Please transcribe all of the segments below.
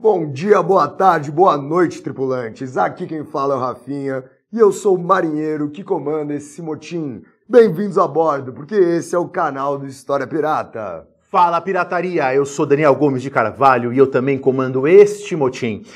Bom dia, boa tarde, boa noite, tripulantes. Aqui quem fala é o Rafinha e eu sou o marinheiro que comanda esse motim. Bem-vindos a bordo, porque esse é o canal do História Pirata. Fala, pirataria! Eu sou Daniel Gomes de Carvalho e eu também comando este motim.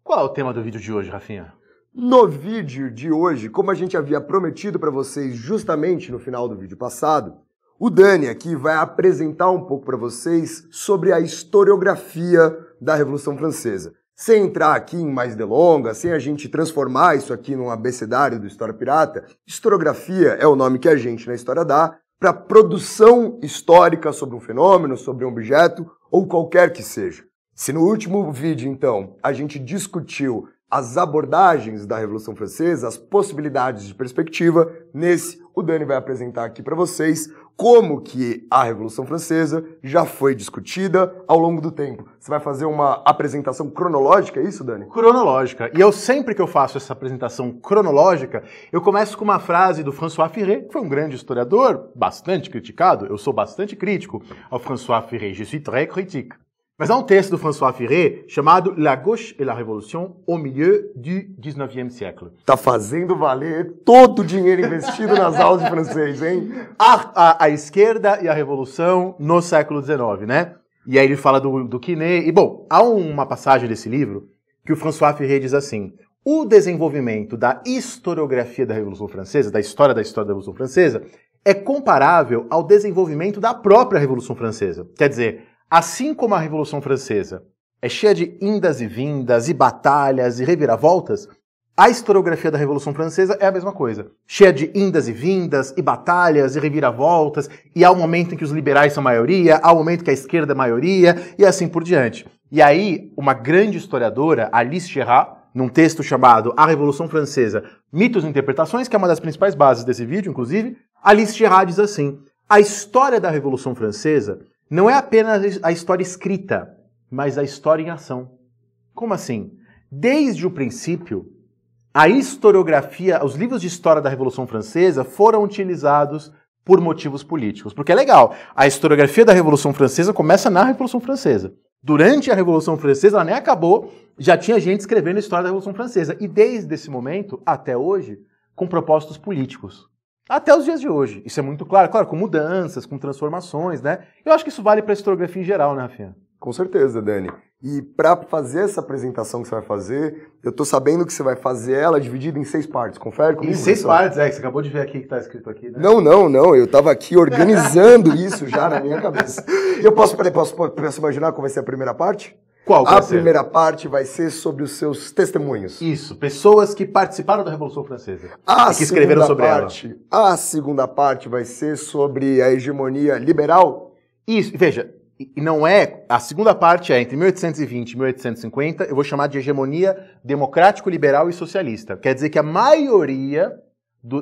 Qual é o tema do vídeo de hoje, Rafinha? No vídeo de hoje, como a gente havia prometido para vocês justamente no final do vídeo passado, o Dani aqui vai apresentar um pouco para vocês sobre a historiografia da Revolução Francesa. Sem entrar aqui em mais delongas, sem a gente transformar isso aqui num abecedário do História Pirata, historiografia é o nome que a gente na história dá para produção histórica sobre um fenômeno, sobre um objeto ou qualquer que seja. Se no último vídeo, então, a gente discutiu as abordagens da Revolução Francesa, as possibilidades de perspectiva, nesse o Dani vai apresentar aqui para vocês como que a Revolução Francesa já foi discutida ao longo do tempo. Você vai fazer uma apresentação cronológica, é isso, Dani? Cronológica. E sempre que eu faço essa apresentação cronológica, eu começo com uma frase do François Furet, que foi um grande historiador, bastante criticado, eu sou bastante crítico ao François Furet, je suis très critique. Mas há um texto do François Furet chamado La gauche et la révolution au milieu du 19e siècle. Tá fazendo valer todo o dinheiro investido nas aulas de francês, hein? A esquerda e a revolução no século XIX, né? E aí ele fala do Quinet. E, bom, há uma passagem desse livro que o François Furet diz assim: o desenvolvimento da historiografia da Revolução Francesa, da história da Revolução Francesa, é comparável ao desenvolvimento da própria Revolução Francesa. Quer dizer, assim como a Revolução Francesa é cheia de indas e vindas, e batalhas, e reviravoltas, a historiografia da Revolução Francesa é a mesma coisa. Cheia de indas e vindas, e batalhas, e reviravoltas, e há um momento em que os liberais são maioria, há um momento que a esquerda é maioria, e assim por diante. E aí, uma grande historiadora, Alice Gerard, num texto chamado A Revolução Francesa, Mitos e Interpretações, que é uma das principais bases desse vídeo, inclusive, Alice Gerard diz assim: a história da Revolução Francesa não é apenas a história escrita, mas a história em ação. Como assim? Desde o princípio, a historiografia, os livros de história da Revolução Francesa foram utilizados por motivos políticos. Porque é legal, a historiografia da Revolução Francesa começa na Revolução Francesa. Durante a Revolução Francesa, ela nem acabou, já tinha gente escrevendo a história da Revolução Francesa. E desde esse momento, até hoje, com propósitos políticos. Até os dias de hoje. Isso é muito claro, com mudanças, com transformações, né? Eu acho que isso vale para a historiografia em geral, né, Rafinha? Com certeza, Dani. E para fazer essa apresentação que você vai fazer, eu tô sabendo que você vai fazer ela dividida em 6 partes. Confere comigo? Em 6 partes, que você acabou de ver aqui que tá escrito aqui, né? Não. Eu tava aqui organizando isso já na minha cabeça. E eu posso imaginar qual vai ser a primeira parte? Qual vai ser? A primeira parte vai ser sobre os seus testemunhos. Isso, pessoas que participaram da Revolução Francesa e que escreveram sobre ela. A segunda parte vai ser sobre a hegemonia liberal? Isso, veja, e não é... A segunda parte é entre 1820 e 1850, eu vou chamar de hegemonia democrático-liberal e socialista. Quer dizer que a maioria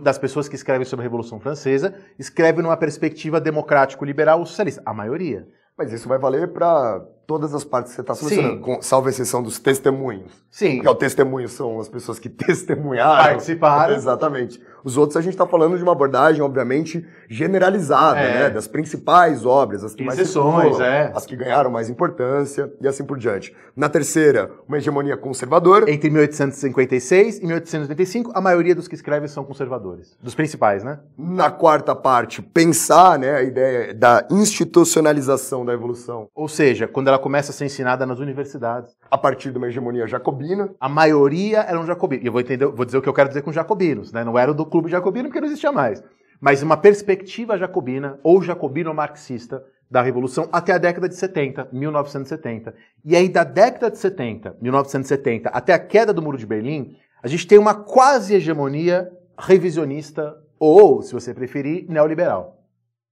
das pessoas que escrevem sobre a Revolução Francesa escrevem numa perspectiva democrático-liberal ou socialista. A maioria. Mas isso vai valer para todas as partes que você está selecionando, salvo a exceção dos testemunhos. Sim. Porque o testemunho são as pessoas que testemunharam. Participaram. Exatamente. Os outros a gente está falando de uma abordagem, obviamente, generalizada, né? Das principais obras, as que mais exceções, as que ganharam mais importância e assim por diante. Na terceira, uma hegemonia conservadora. Entre 1856 e 1885, a maioria dos que escrevem são conservadores. Dos principais, né? Na quarta parte, pensar, né, a ideia da institucionalização da evolução. Ou seja, quando ela começa a ser ensinada nas universidades. A partir de uma hegemonia jacobina. A maioria eram jacobinos. E eu vou dizer o que eu quero dizer com jacobinos, né? Não era do clube jacobino porque não existia mais. Mas uma perspectiva jacobina ou jacobino-marxista da Revolução até a década de 70, 1970. E aí da década de 70, 1970, até a queda do Muro de Berlim, a gente tem uma quase hegemonia revisionista ou, se você preferir, neoliberal.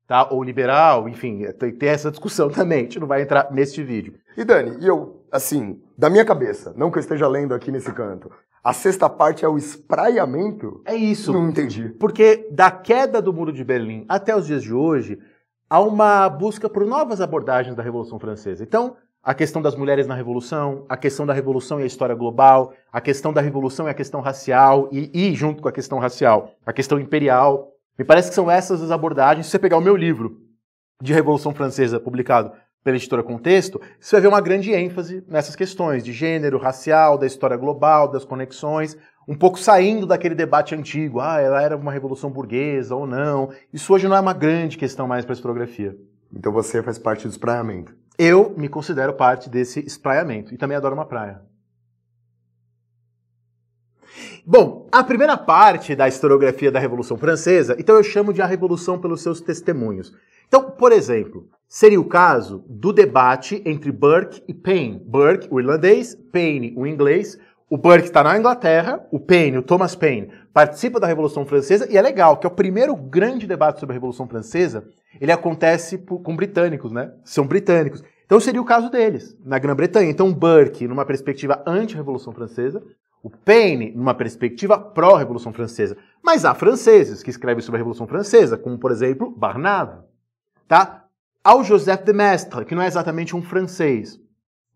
Tá? Ou liberal, enfim, tem essa discussão também, a gente não vai entrar neste vídeo. E Dani, eu, assim, da minha cabeça, não que eu esteja lendo aqui nesse canto, a sexta parte é o espraiamento? É isso. Não entendi. Porque da queda do Muro de Berlim até os dias de hoje, há uma busca por novas abordagens da Revolução Francesa. Então, a questão das mulheres na Revolução, a questão da Revolução e a história global, a questão da Revolução e a questão racial, e junto com a questão racial, a questão imperial. Me parece que são essas as abordagens. Se você pegar o meu livro de Revolução Francesa, publicado pela editora Contexto, você vai ver uma grande ênfase nessas questões de gênero, racial, da história global, das conexões, um pouco saindo daquele debate antigo, ela era uma revolução burguesa ou não. Isso hoje não é uma grande questão mais para a historiografia. Então você faz parte do espraiamento. Eu me considero parte desse espraiamento e também adoro uma praia. Bom, a primeira parte da historiografia da Revolução Francesa, então eu chamo de a Revolução pelos seus testemunhos. Então, por exemplo, seria o caso do debate entre Burke e Paine. Burke, o irlandês, Paine, o inglês. O Burke está na Inglaterra, o Paine, o Thomas Paine, participa da Revolução Francesa, e é legal que é o primeiro grande debate sobre a Revolução Francesa, ele acontece com britânicos, né? São britânicos. Então seria o caso deles, na Grã-Bretanha. Então Burke, numa perspectiva anti-Revolução Francesa, o Paine, numa perspectiva pró-Revolução Francesa. Mas há franceses que escrevem sobre a Revolução Francesa, como, por exemplo, Barnave. Tá? Há o Joseph de Maistre, que não é exatamente um francês.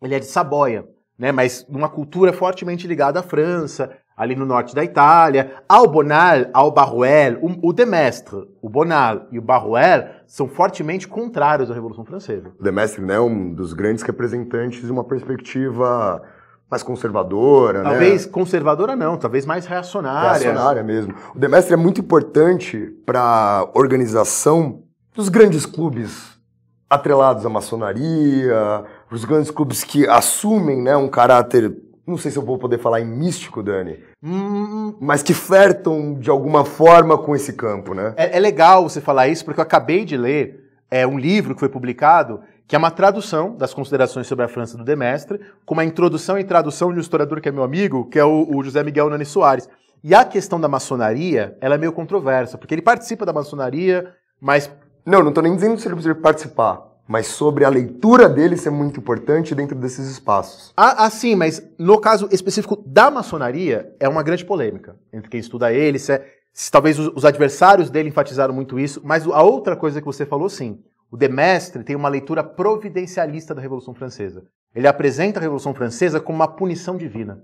Ele é de Saboia, né? Mas numa cultura fortemente ligada à França, ali no norte da Itália. Há o Bonal, há o Baruel. O de Maistre, o Bonal e o Baruel são fortemente contrários à Revolução Francesa. O de Maistre, né, é um dos grandes representantes de uma perspectiva mais conservadora, talvez né? Conservadora não, talvez mais reacionária. Reacionária mesmo. O de Maistre é muito importante para a organização dos grandes clubes atrelados à maçonaria, os grandes clubes que assumem, né, um caráter, não sei se eu vou poder falar em místico, Dani, mas que flertam de alguma forma com esse campo, né? É legal você falar isso, porque eu acabei de ler um livro que foi publicado, que é uma tradução das considerações sobre a França do de Maistre, com uma introdução e tradução de um historiador que é meu amigo, que é o José Miguel Nani Soares. E a questão da maçonaria, ela é meio controversa, porque ele participa da maçonaria, mas... Não estou nem dizendo se ele precisa participar, mas sobre a leitura dele ser muito importante dentro desses espaços. Sim, mas no caso específico da maçonaria, é uma grande polêmica entre quem estuda ele, se talvez os adversários dele enfatizaram muito isso, mas a outra coisa que você falou, sim, o de Maistre tem uma leitura providencialista da Revolução Francesa. Ele apresenta a Revolução Francesa como uma punição divina.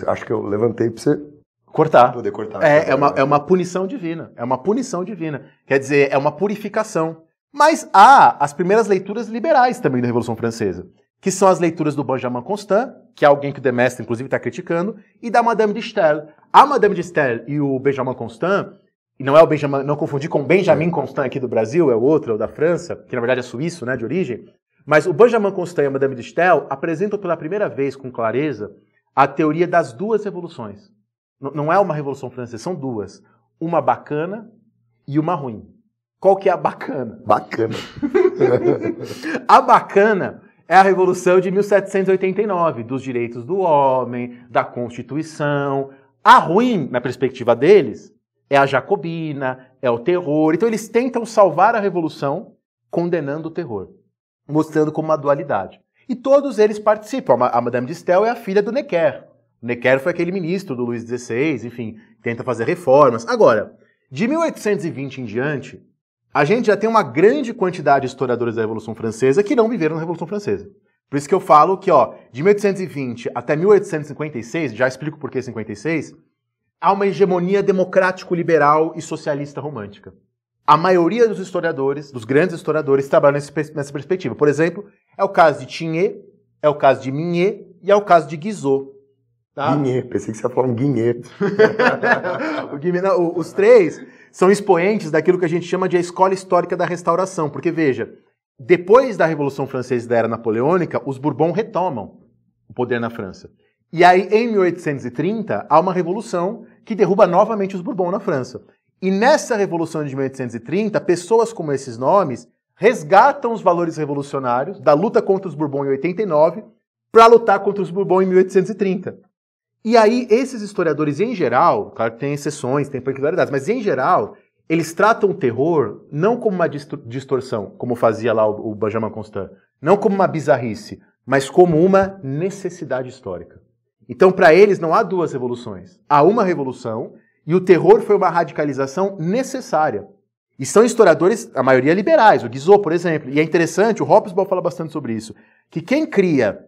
Acho que eu levantei para você... Cortar. Poder cortar. É uma punição divina. É uma punição divina. Quer dizer, é uma purificação. Mas há as primeiras leituras liberais também da Revolução Francesa, que são as leituras do Benjamin Constant, que é alguém que o de Maistre, inclusive, está criticando, e da Madame de Staël. A Madame de Staël e o Benjamin Constant, e não é o Benjamin, não confundir com o Benjamin Constant aqui do Brasil, é o outro, é o da França, que na verdade é suíço, né, de origem, mas o Benjamin Constant e a Madame de Staël apresentam pela primeira vez, com clareza, a teoria das duas revoluções. Não é uma Revolução Francesa, são duas. Uma bacana e uma ruim. Qual que é a bacana? Bacana. A bacana é a Revolução de 1789, dos direitos do homem, da Constituição. A ruim, na perspectiva deles, é a jacobina, é o terror. Então eles tentam salvar a Revolução condenando o terror, mostrando como uma dualidade. E todos eles participam. A Madame de Staël é a filha do Necker. O Necker foi aquele ministro do Luís XVI, enfim, tenta fazer reformas. Agora, de 1820 em diante, a gente já tem uma grande quantidade de historiadores da Revolução Francesa que não viveram na Revolução Francesa. Por isso que eu falo que, de 1820 até 1856, já explico por que 56, há uma hegemonia democrático-liberal e socialista romântica. A maioria dos historiadores, dos grandes historiadores, trabalham nessa perspectiva. Por exemplo, é o caso de Chenier, é o caso de Mignet e é o caso de Guizot. Tá? Guigné, pensei que você ia falar um Guigné. Os três são expoentes daquilo que a gente chama de a escola histórica da restauração, porque veja, depois da Revolução Francesa e da Era Napoleônica, os Bourbon retomam o poder na França. E aí, em 1830, há uma revolução que derruba novamente os Bourbon na França. E nessa revolução de 1830, pessoas como esses nomes resgatam os valores revolucionários da luta contra os Bourbon em 89 para lutar contra os Bourbon em 1830. E aí, esses historiadores, em geral, claro que tem exceções, tem particularidades, mas em geral, eles tratam o terror não como uma distorção, como fazia lá o Benjamin Constant, não como uma bizarrice, mas como uma necessidade histórica. Então, para eles, não há duas revoluções. Há uma revolução e o terror foi uma radicalização necessária. E são historiadores, a maioria liberais, o Guizot, por exemplo. E é interessante, o Hobsbawm fala bastante sobre isso, que quem cria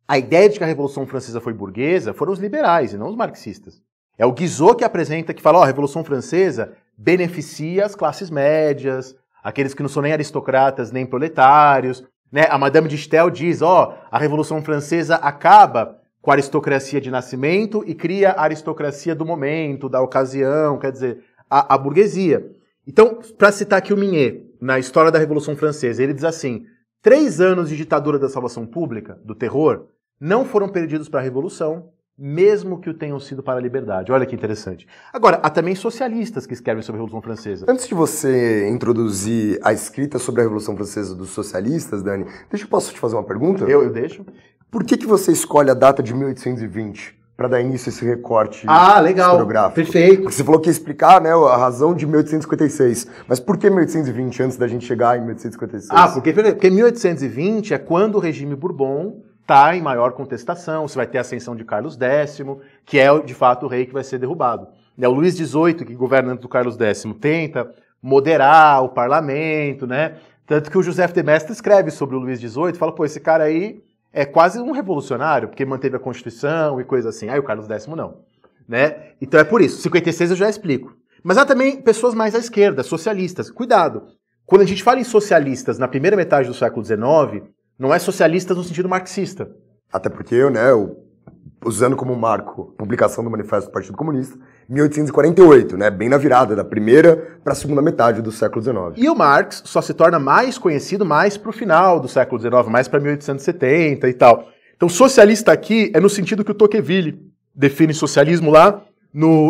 a ideia de que a Revolução Francesa foi burguesa foram os liberais e não os marxistas. É o Guizot que apresenta, que fala, a Revolução Francesa beneficia as classes médias, aqueles que não são nem aristocratas nem proletários, Né? A Madame de Staël diz, a Revolução Francesa acaba com a aristocracia de nascimento e cria a aristocracia do momento, da ocasião, quer dizer, a burguesia. Então, para citar aqui o Mignet, na História da Revolução Francesa, ele diz assim, 3 anos de ditadura da salvação pública, do terror, não foram perdidos para a Revolução, mesmo que o tenham sido para a liberdade. Olha que interessante. Agora, há também socialistas que escrevem sobre a Revolução Francesa. Antes de você introduzir a escrita sobre a Revolução Francesa dos socialistas, Dani, posso te fazer uma pergunta? Eu deixo. Por que você escolhe a data de 1820 para dar início a esse recorte legal. historiográfico? Perfeito. Porque você falou que ia explicar, né, a razão de 1856. Mas por que 1820 antes da gente chegar em 1856? Porque 1820 é quando o regime Bourbon está em maior contestação, você vai ter a ascensão de Carlos X, que é, de fato, o rei que vai ser derrubado. O Luís XVIII, que governa antes do Carlos X, tenta moderar o parlamento, né? Tanto que o Joseph de Maistre escreve sobre o Luís XVIII, fala, esse cara aí é quase um revolucionário, porque manteve a Constituição e coisa assim. Aí o Carlos X não, né? Então é por isso. 56 eu já explico. Mas há também pessoas mais à esquerda, socialistas. Cuidado. Quando a gente fala em socialistas na primeira metade do século XIX, não é socialistas no sentido marxista. Até porque, usando como marco a publicação do Manifesto do Partido Comunista, 1848, né, bem na virada da primeira para a segunda metade do século XIX. E o Marx só se torna mais conhecido mais para o final do século XIX, mais para 1870 e tal. Então, socialista aqui é no sentido que o Tocqueville define socialismo lá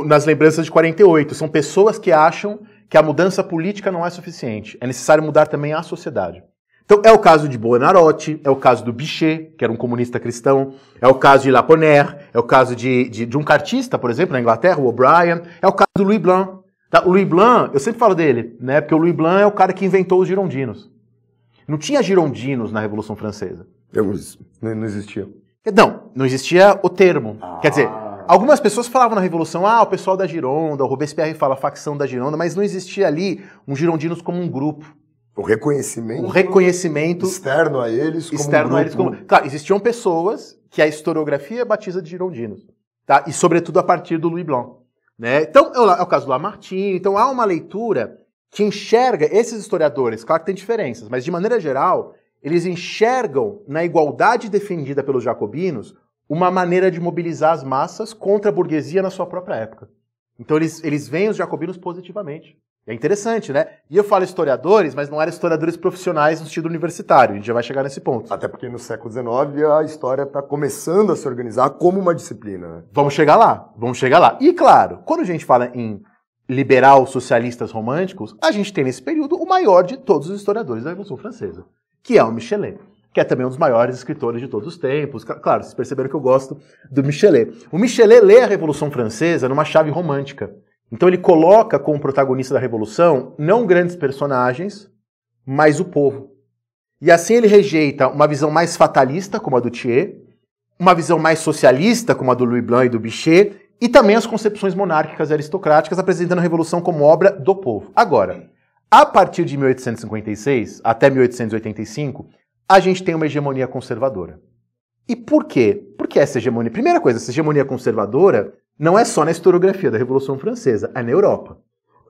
nas lembranças de 48. São pessoas que acham que a mudança política não é suficiente. É necessário mudar também a sociedade. Então, é o caso de Buonarroti, é o caso do Bichet, que era um comunista cristão, é o caso de Laponaire, é o caso de um cartista, por exemplo, na Inglaterra, o O'Brien, é o caso do Louis Blanc. Tá? O Louis Blanc, eu sempre falo dele, né? Porque o Louis Blanc é o cara que inventou os girondinos. Não tinha girondinos na Revolução Francesa. Não existia. Não existia o termo. Quer dizer, algumas pessoas falavam na Revolução, o pessoal da Gironda, o Robespierre fala facção da Gironda, mas não existia ali um girondinos como um grupo. O reconhecimento externo a eles como Claro, existiam pessoas que a historiografia batiza de girondinos, tá? E sobretudo a partir do Louis Blanc, né? Então é o caso do Lamartine. Então há uma leitura que enxerga esses historiadores, claro que tem diferenças, mas de maneira geral eles enxergam na igualdade defendida pelos jacobinos uma maneira de mobilizar as massas contra a burguesia na sua própria época. Então eles veem os jacobinos positivamente. É interessante, né? E eu falo historiadores, mas não eram historiadores profissionais no sentido universitário. A gente já vai chegar nesse ponto. Até porque no século XIX a história está começando a se organizar como uma disciplina, né? Vamos chegar lá. E claro, quando a gente fala em liberal socialistas românticos, a gente tem nesse período o maior de todos os historiadores da Revolução Francesa, que é o Michelet, que é também um dos maiores escritores de todos os tempos. Claro, vocês perceberam que eu gosto do Michelet. O Michelet lê a Revolução Francesa numa chave romântica. Então ele coloca como protagonista da Revolução não grandes personagens, mas o povo. E assim ele rejeita uma visão mais fatalista, como a do Thiers, uma visão mais socialista, como a do Louis Blanc e do Bichet, e também as concepções monárquicas e aristocráticas, apresentando a Revolução como obra do povo. Agora, a partir de 1856 até 1885, a gente tem uma hegemonia conservadora. E por quê? Porque essa hegemonia... Primeira coisa, essa hegemonia conservadora não é só na historiografia da Revolução Francesa, é na Europa.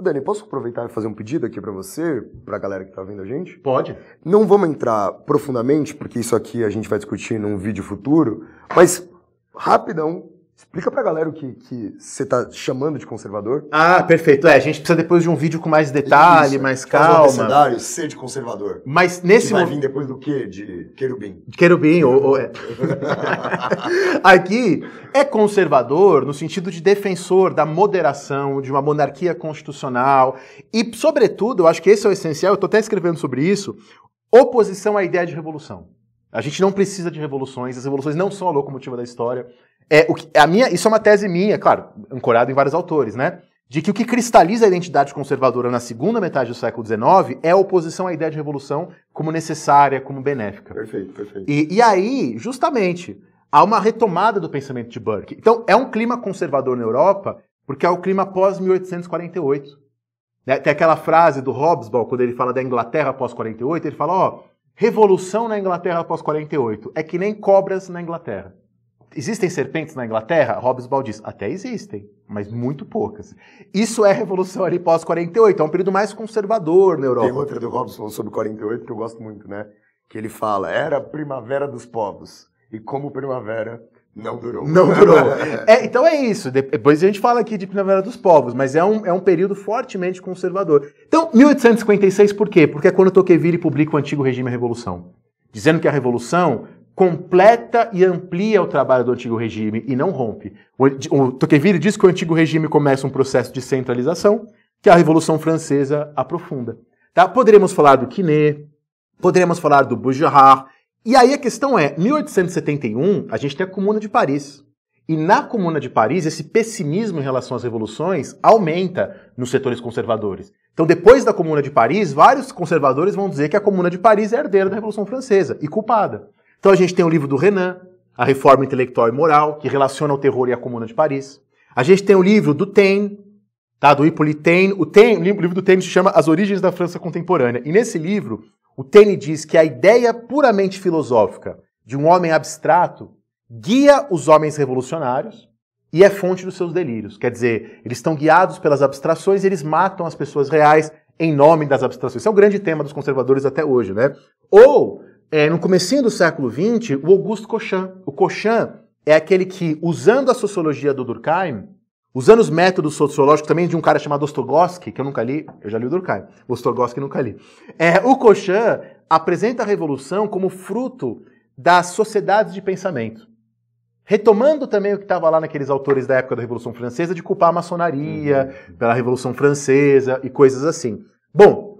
Dani, posso aproveitar e fazer um pedido aqui para você, para a galera que está vendo a gente? Pode. Não vamos entrar profundamente, porque isso aqui a gente vai discutir num vídeo futuro, mas rapidão, explica para a galera o que você está chamando de conservador. Perfeito. A gente precisa depois de um vídeo com mais detalhe, mais calma. Ser de conservador. Mas nesse vai vir depois do quê? De querubim. Querubim, Aqui é conservador no sentido de defensor da moderação, de uma monarquia constitucional e, sobretudo, eu acho que esse é o essencial, eu estou até escrevendo sobre isso, oposição à ideia de revolução. A gente não precisa de revoluções, as revoluções não são a locomotiva da história. Isso é uma tese minha, claro, ancorada em vários autores, né? De que o que cristaliza a identidade conservadora na segunda metade do século XIX é a oposição à ideia de revolução como necessária, como benéfica. Perfeito. E aí, justamente, há uma retomada do pensamento de Burke. Então, é um clima conservador na Europa, porque é o clima pós-1848. Tem aquela frase do Hobsbawm, quando ele fala da Inglaterra pós-48, ele fala, revolução na Inglaterra pós-48, é que nem cobras na Inglaterra. Existem serpentes na Inglaterra? Hobsbawm diz, até existem, mas muito poucas. Isso é revolução ali pós-48, é um período mais conservador na Europa. Tem outra do Hobsbawm sobre 48 que eu gosto muito, né? que ele fala, era a primavera dos povos, e como primavera não durou. Não durou. Então é isso, depois a gente fala aqui de primavera dos povos, mas é um período fortemente conservador. Então, 1856 por quê? Porque é quando Tocqueville publica o Antigo Regime e a Revolução, dizendo que a Revolução completa e amplia o trabalho do Antigo Regime e não rompe. O Tocqueville diz que o Antigo Regime começa um processo de centralização que a Revolução Francesa aprofunda. Tá? Poderíamos falar do Quinet, poderíamos falar do Baudrillard, e aí a questão é, 1871, a gente tem a Comuna de Paris. E na Comuna de Paris, esse pessimismo em relação às revoluções aumenta nos setores conservadores. Então, depois da Comuna de Paris, vários conservadores vão dizer que a Comuna de Paris é herdeira da Revolução Francesa e culpada. Então a gente tem o livro do Renan, A Reforma Intelectual e Moral, que relaciona o terror e a Comuna de Paris. A gente tem o livro do Taine, tá, do Hippolyte Taine. O livro do Taine se chama As Origens da França Contemporânea. E nesse livro, o Taine diz que a ideia puramente filosófica de um homem abstrato guia os homens revolucionários e é fonte dos seus delírios. Quer dizer, eles estão guiados pelas abstrações e eles matam as pessoas reais em nome das abstrações. Esse é o grande tema dos conservadores até hoje, né? Ou... no comecinho do século XX, o Auguste Cochin. O Cochin é aquele que, usando a sociologia do Durkheim, usando os métodos sociológicos também de um cara chamado Ostrogotsky, que eu nunca li, eu já li o Durkheim, o Ostrogotsky nunca li. O Cochin apresenta a Revolução como fruto das sociedades de pensamento. Retomando também o que estava lá naqueles autores da época da Revolução Francesa, de culpar a maçonaria pela Revolução Francesa e coisas assim. Bom,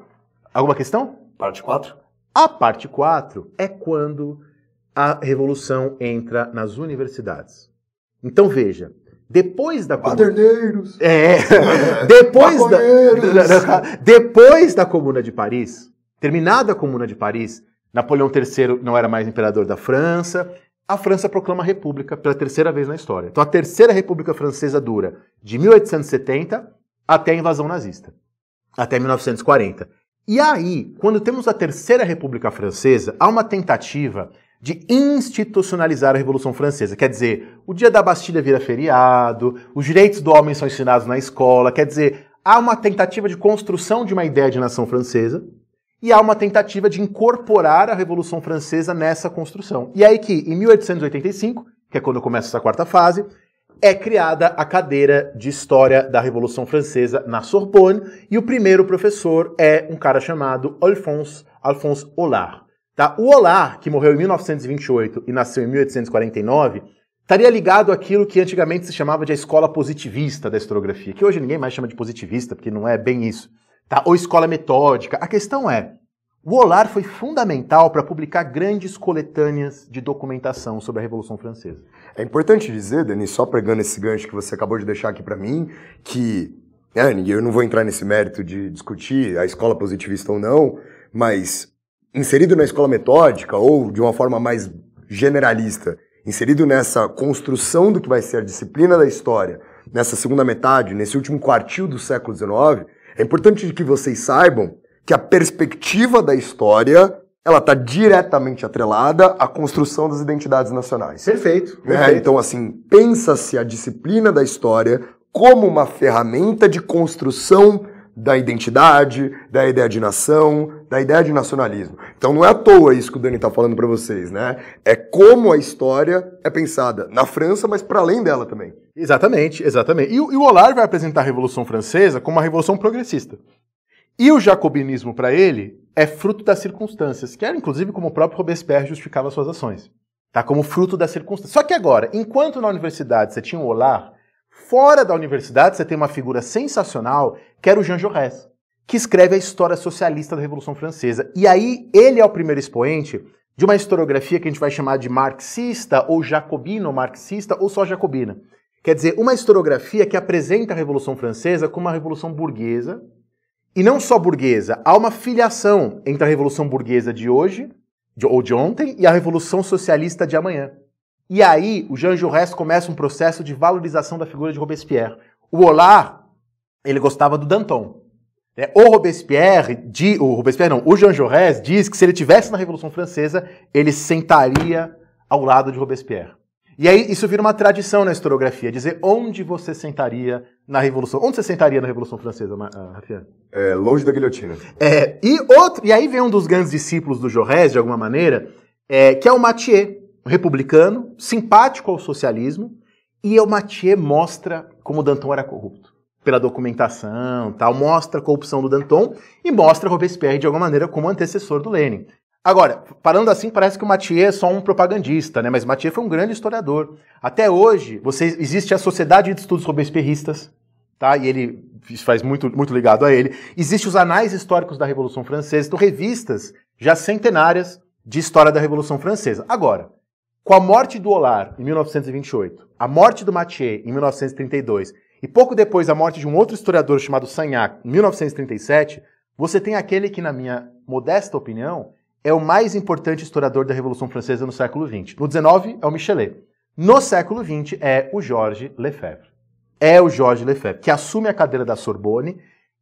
alguma questão? Parte 4. A parte 4 é quando a Revolução entra nas universidades. Então veja, depois da... Paderneiros! Depois da Comuna de Paris, terminada a Comuna de Paris, Napoleão III não era mais imperador da França, a França proclama a República pela terceira vez na história. Então a Terceira República Francesa dura de 1870 até a invasão nazista, até 1940. E aí, quando temos a Terceira República Francesa, há uma tentativa de institucionalizar a Revolução Francesa. Quer dizer, o dia da Bastilha vira feriado, os direitos do homem são ensinados na escola, quer dizer, há uma tentativa de construção de uma ideia de nação francesa e há uma tentativa de incorporar a Revolução Francesa nessa construção. E aí que, em 1885, que é quando começa essa quarta fase, é criada a cadeira de História da Revolução Francesa na Sorbonne, e o primeiro professor é um cara chamado Alphonse Hollart. Tá? O Hollart, que morreu em 1928 e nasceu em 1849, estaria ligado àquilo que antigamente se chamava de a escola positivista da historiografia, que hoje ninguém mais chama de positivista, porque não é bem isso. Tá? Ou escola metódica. A questão é, o Hollart foi fundamental para publicar grandes coletâneas de documentação sobre a Revolução Francesa. É importante dizer, Dani, só pegando esse gancho que você acabou de deixar aqui para mim, que eu não vou entrar nesse mérito de discutir a escola positivista ou não, mas inserido na escola metódica ou de uma forma mais generalista, inserido nessa construção do que vai ser a disciplina da história, nessa segunda metade, nesse último quartil do século XIX, é importante que vocês saibam que a perspectiva da história, ela está diretamente atrelada à construção das identidades nacionais. Perfeito. Então, assim, pensa-se a disciplina da história como uma ferramenta de construção da identidade, da ideia de nação, da ideia de nacionalismo. Então não é à toa isso que o Dani está falando para vocês, né? É como a história é pensada na França, mas para além dela também. Exatamente. E o Hollart vai apresentar a Revolução Francesa como uma revolução progressista. E o jacobinismo, para ele, é fruto das circunstâncias, que era inclusive como o próprio Robespierre justificava suas ações. Tá? Como fruto das circunstâncias. Só que agora, enquanto na universidade você tinha o Hollart, fora da universidade você tem uma figura sensacional, que era o Jean Jaurès, que escreve a história socialista da Revolução Francesa. E aí ele é o primeiro expoente de uma historiografia que a gente vai chamar de marxista, ou jacobino-marxista, ou só jacobina. Quer dizer, uma historiografia que apresenta a Revolução Francesa como uma revolução burguesa, e não só burguesa, há uma filiação entre a Revolução Burguesa de hoje, ou de ontem, e a Revolução Socialista de amanhã. E aí, o Jean Jaurès começa um processo de valorização da figura de Robespierre. O Hollart, ele gostava do Danton. O Jean Jaurès diz que se ele estivesse na Revolução Francesa, ele sentaria ao lado de Robespierre. E aí isso vira uma tradição na historiografia, dizer onde você sentaria na Revolução. Onde você sentaria na Revolução Francesa, Rafian? Longe da guilhotina. E aí vem um dos grandes discípulos do Jaurès, de alguma maneira, que é o Mathieu, um republicano, simpático ao socialismo, e o Mathieu mostra como Danton era corrupto. Pela documentação, tal, mostra a corrupção do Danton e mostra Robespierre, de alguma maneira, como antecessor do Lenin. Agora, falando assim, parece que o Mathieu é só um propagandista, né? Mas o Mathieu foi um grande historiador. Até hoje, existe a Sociedade de Estudos Robespierristas, tá? E ele faz muito ligado a ele. Existem os Anais Históricos da Revolução Francesa, então revistas já centenárias de história da Revolução Francesa. Agora, com a morte do Hollart, em 1928, a morte do Mathieu, em 1932, e pouco depois a morte de um outro historiador chamado Sagnac, em 1937, você tem aquele que, na minha modesta opinião, é o mais importante historiador da Revolução Francesa no século XX. No XIX é o Michelet. No século XX é o Georges Lefebvre. É o Georges Lefebvre, que assume a cadeira da Sorbonne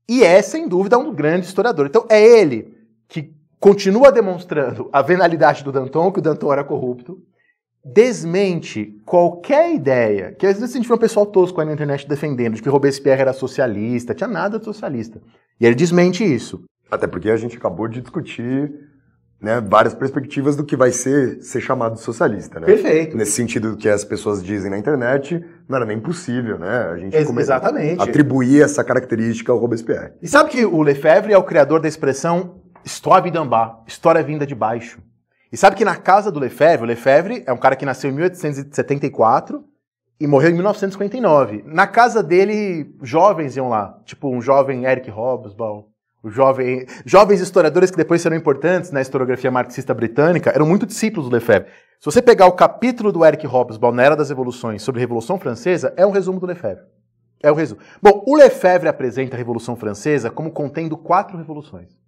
e é, sem dúvida, um grande historiador. Então é ele que continua demonstrando a venalidade do Danton, que o Danton era corrupto, desmente qualquer ideia, que às vezes a gente vê um pessoal tosco aí na internet defendendo de que Robespierre era socialista, tinha nada de socialista. E ele desmente isso. Até porque a gente acabou de discutir, né, várias perspectivas do que vai ser chamado de socialista, né? Perfeito. Nesse sentido que as pessoas dizem na internet, não era nem possível, né? A gente exatamente atribuir essa característica ao Robespierre. E sabe que o Lefebvre é o criador da expressão histoire d'en bas, história vinda de baixo. E sabe que na casa do Lefebvre, o Lefebvre é um cara que nasceu em 1874 e morreu em 1959. Na casa dele, jovens iam lá, tipo um jovem Eric Hobsbawm, jovens historiadores que depois serão importantes na historiografia marxista britânica, eram muito discípulos do Lefebvre. Se você pegar o capítulo do Eric Hobsbawm na Era das Revoluções sobre a Revolução Francesa, é um resumo do Lefebvre. É o resumo. Bom, o Lefebvre apresenta a Revolução Francesa como contendo 4 revoluções.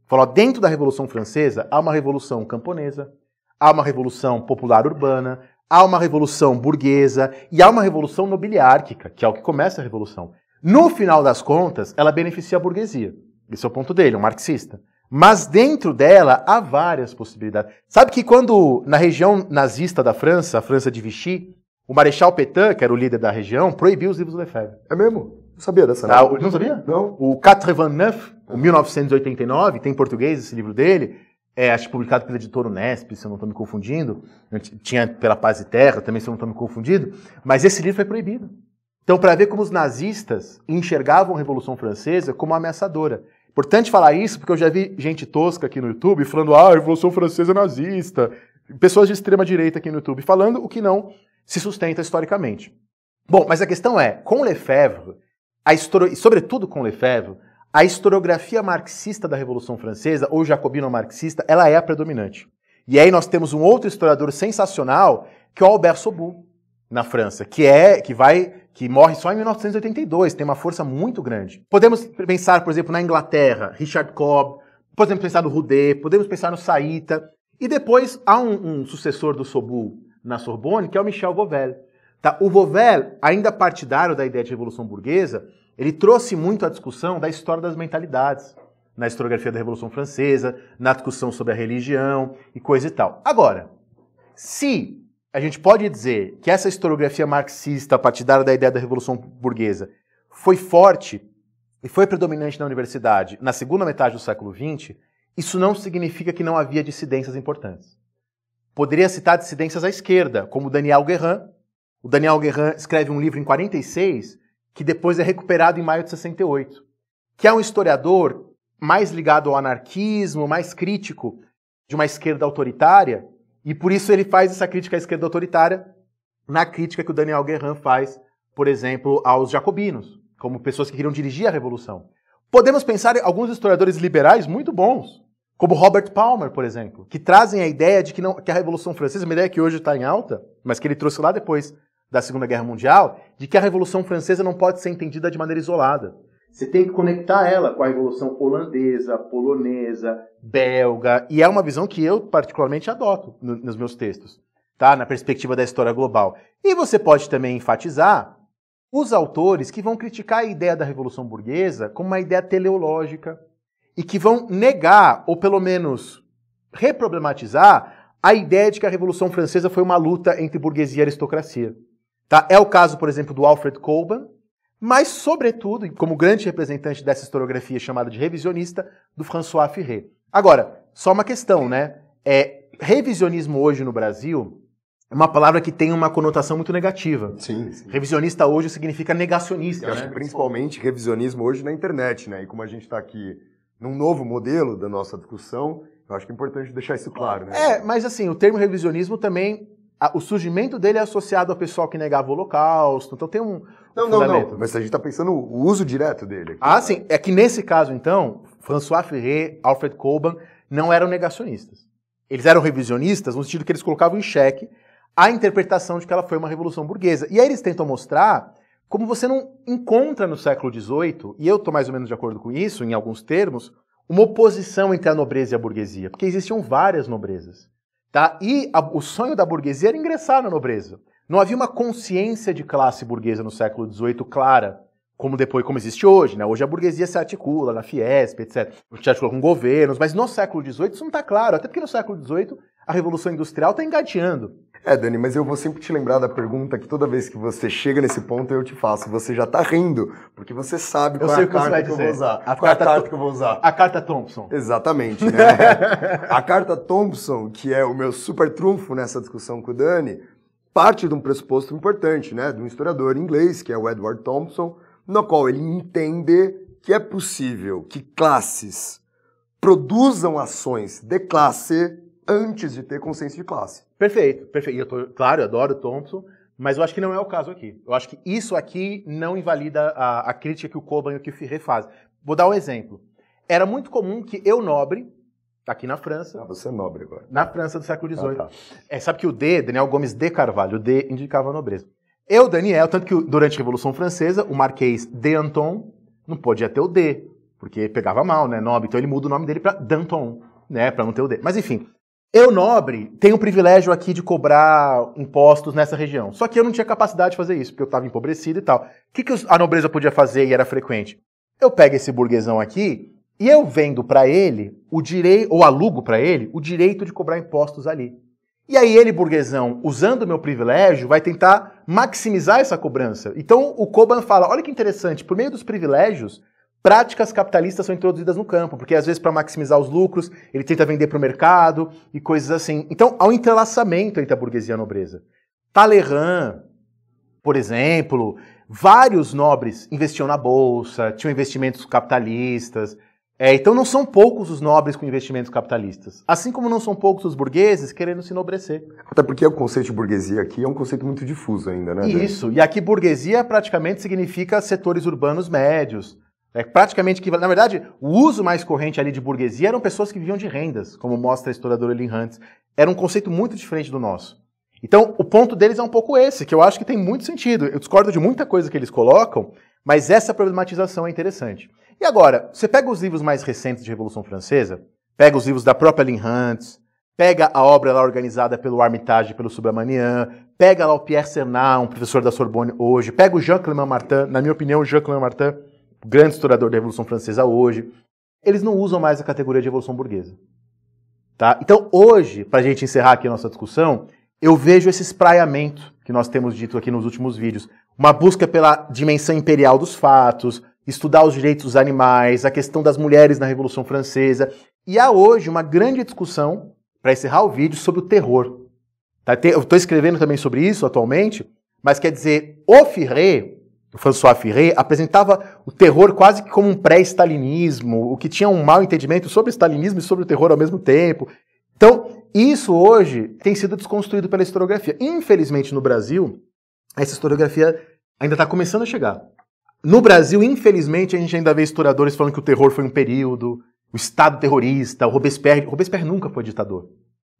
Falou, dentro da Revolução Francesa há uma revolução camponesa, há uma revolução popular urbana, há uma revolução burguesa e há uma revolução nobiliárquica, que é o que começa a revolução. No final das contas, ela beneficia a burguesia. Esse é o ponto dele, um marxista. Mas dentro dela há várias possibilidades. Sabe que quando, na região nazista da França, a França de Vichy, o Marechal Pétain, que era o líder da região, proibiu os livros do Lefebvre. É mesmo? Não sabia dessa. Não sabia? Não. O 89, o 1989, tem em português esse livro dele, acho publicado pela editora Unesp, se eu não estou me confundindo. Tinha pela Paz e Terra, também se eu não estou me confundindo. Mas esse livro foi proibido. Então, para ver como os nazistas enxergavam a Revolução Francesa como ameaçadora. Importante falar isso, porque eu já vi gente tosca aqui no YouTube falando a Revolução Francesa é nazista. Pessoas de extrema direita aqui no YouTube falando o que não se sustenta historicamente. Bom, mas a questão é, com Lefebvre, e sobretudo com Lefebvre, a historiografia marxista da Revolução Francesa, ou jacobino-marxista, ela é a predominante. E aí nós temos um outro historiador sensacional, que é o Albert Soubou, na França, que morre só em 1982, tem uma força muito grande. Podemos pensar, por exemplo, na Inglaterra, Richard Cobb, podemos pensar no Roudet, podemos pensar no Saïta, e depois há um sucessor do Soubou na Sorbonne, que é o Michel Vauvel. Tá? O Vauvel, ainda partidário da ideia de revolução burguesa, ele trouxe muito a discussão da história das mentalidades, na historiografia da Revolução Francesa, na discussão sobre a religião e coisa e tal. Agora, se a gente pode dizer que essa historiografia marxista, partidária da ideia da Revolução Burguesa, foi forte e foi predominante na universidade na segunda metade do século XX, isso não significa que não havia dissidências importantes. Poderia citar dissidências à esquerda, como Daniel Guérin. O Daniel Guérin escreve um livro em 46, que depois é recuperado em maio de 68, que é um historiador mais ligado ao anarquismo, mais crítico de uma esquerda autoritária, e por isso ele faz essa crítica à esquerda autoritária na crítica que o Daniel Guérin faz, por exemplo, aos jacobinos, como pessoas que queriam dirigir a revolução. Podemos pensar em alguns historiadores liberais muito bons, como Robert Palmer, por exemplo, que trazem a ideia de que a Revolução Francesa, uma ideia que hoje está em alta, mas que ele trouxe lá depois da Segunda Guerra Mundial, de que a Revolução Francesa não pode ser entendida de maneira isolada. Você tem que conectar ela com a Revolução holandesa, polonesa, belga, e é uma visão que eu particularmente adoto nos meus textos, tá? Na perspectiva da história global. E você pode também enfatizar os autores que vão criticar a ideia da Revolução Burguesa como uma ideia teleológica e que vão negar, ou pelo menos reproblematizar, a ideia de que a Revolução Francesa foi uma luta entre burguesia e aristocracia. Tá? É o caso, por exemplo, do Alfred Cockburn, mas, sobretudo, como grande representante dessa historiografia chamada de revisionista, do François Furet. Agora, só uma questão, né? Revisionismo hoje no Brasil é uma palavra que tem uma conotação muito negativa. Sim, sim. Revisionista hoje significa negacionista, Eu acho né? que principalmente revisionismo hoje na internet, né? E como a gente está aqui num novo modelo da nossa discussão, eu acho que é importante deixar isso claro, né? Mas assim, o termo revisionismo também, o surgimento dele é associado ao pessoal que negava o Holocausto, então tem um fundamento. Não, mas a gente está pensando o uso direto dele aqui. Ah, sim. É que nesse caso, então, François Furet, Alfred Kohlmann não eram negacionistas. Eles eram revisionistas no sentido que eles colocavam em xeque a interpretação de que ela foi uma revolução burguesa. E aí eles tentam mostrar como você não encontra no século XVIII, e eu estou mais ou menos de acordo com isso, em alguns termos, uma oposição entre a nobreza e a burguesia, porque existiam várias nobrezas. Tá? E o sonho da burguesia era ingressar na nobreza. Não havia uma consciência de classe burguesa no século XVIII clara, como existe hoje, né? Hoje a burguesia se articula na Fiesp, etc. Se articula com governos, mas no século XVIII isso não está claro, até porque no século XVIII a Revolução Industrial está engateando. Dani, mas eu vou sempre te lembrar da pergunta que toda vez que você chega nesse ponto eu te faço. Você já tá rindo, porque você sabe qual é a carta que eu vou usar. Qual é a carta que eu vou usar? A carta Thompson. Exatamente, né? A carta Thompson, que é o meu super trunfo nessa discussão com o Dani, parte de um pressuposto importante, né? De um historiador inglês, que é o Edward Thompson, no qual ele entende que é possível que classes produzam ações de classe antes de ter consciência de classe. Perfeito, perfeito. Eu adoro Thompson, mas eu acho que não é o caso aqui. Eu acho que isso aqui não invalida a crítica que o Kohlmann e o que o Furet fazem. Vou dar um exemplo. Era muito comum que eu, nobre, aqui na França... você é nobre agora. Na França do século XVIII. Tá. Sabe que o D, Daniel Gomes de Carvalho, o D indicava a nobreza. Eu, Daniel, tanto que durante a Revolução Francesa, o Marquês de Anton não podia ter o D, porque pegava mal, né, nobre. Então ele muda o nome dele para Danton, né, para não ter o D. Mas enfim... Eu, nobre, tenho o privilégio aqui de cobrar impostos nessa região. Só que eu não tinha capacidade de fazer isso, porque eu estava empobrecido e tal. O que a nobreza podia fazer e era frequente? Eu pego esse burguesão aqui e eu vendo para ele o direito, ou alugo para ele, o direito de cobrar impostos ali. E aí ele, burguesão, usando o meu privilégio, vai tentar maximizar essa cobrança. Então o Kohlmann fala, olha que interessante, por meio dos privilégios, práticas capitalistas são introduzidas no campo, porque às vezes para maximizar os lucros, ele tenta vender para o mercado e coisas assim. Então há um entrelaçamento entre a burguesia e a nobreza. Talleyrand, por exemplo, vários nobres investiam na bolsa, tinham investimentos capitalistas. Então não são poucos os nobres com investimentos capitalistas. Assim como não são poucos os burgueses querendo se enobrecer. Até porque o conceito de burguesia aqui é um conceito muito difuso ainda, né? Isso, e aqui burguesia praticamente significa setores urbanos médios. Praticamente que, na verdade, o uso mais corrente ali de burguesia eram pessoas que viviam de rendas, como mostra a historiadora Lynn Hunt. Era um conceito muito diferente do nosso. Então, o ponto deles é um pouco esse, que eu acho que tem muito sentido. Eu discordo de muita coisa que eles colocam, mas essa problematização é interessante. E agora, você pega os livros mais recentes de Revolução Francesa, pega os livros da própria Lynn Hunt, pega a obra lá organizada pelo Armitage e pelo Subramanian, pega lá o Pierre Cernat, um professor da Sorbonne hoje, pega o Jean Clément Martin, na minha opinião, o Jean Clément Martin, grande historiador da Revolução Francesa hoje, eles não usam mais a categoria de Revolução Burguesa. Tá? Então, hoje, para a gente encerrar aqui a nossa discussão, eu vejo esse espraiamento que nós temos dito aqui nos últimos vídeos. Uma busca pela dimensão imperial dos fatos, estudar os direitos dos animais, a questão das mulheres na Revolução Francesa. E há hoje uma grande discussão, para encerrar o vídeo, sobre o terror. Tá? Eu estou escrevendo também sobre isso atualmente, mas quer dizer, o François Furet apresentava o terror quase que como um pré-stalinismo, o que tinha um mau entendimento sobre o stalinismo e sobre o terror ao mesmo tempo. Então, isso hoje tem sido desconstruído pela historiografia. Infelizmente, no Brasil, essa historiografia ainda está começando a chegar. No Brasil, infelizmente, a gente ainda vê historiadores falando que o terror foi um período, o Estado terrorista, o Robespierre nunca foi ditador.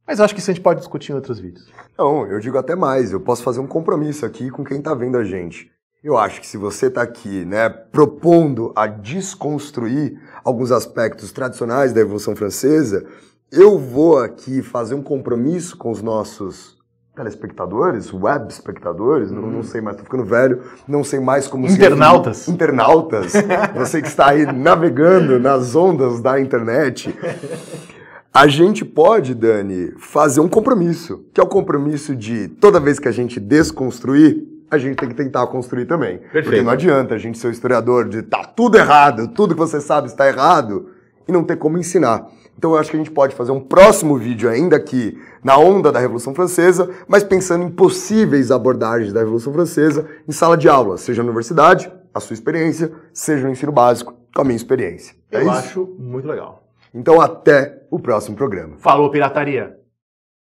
Mas eu acho que isso a gente pode discutir em outros vídeos. Não, eu digo até mais, eu posso fazer um compromisso aqui com quem está vendo a gente. Eu acho que se você está aqui, né, propondo a desconstruir alguns aspectos tradicionais da Revolução Francesa, eu vou aqui fazer um compromisso com os nossos telespectadores, web espectadores, não sei mais, tô ficando velho, não sei mais como internautas. Internautas, você que está aí navegando nas ondas da internet. A gente pode, Dani, fazer um compromisso, que é o compromisso de toda vez que a gente desconstruir, a gente tem que tentar construir também. Perfeito. Porque não adianta a gente ser o historiador de tá tudo errado, tudo que você sabe está errado, e não ter como ensinar. Então eu acho que a gente pode fazer um próximo vídeo ainda aqui na onda da Revolução Francesa, mas pensando em possíveis abordagens da Revolução Francesa em sala de aula, seja na universidade, a sua experiência, seja no ensino básico, com a minha experiência. Eu acho muito legal. Então até o próximo programa. Falou, pirataria!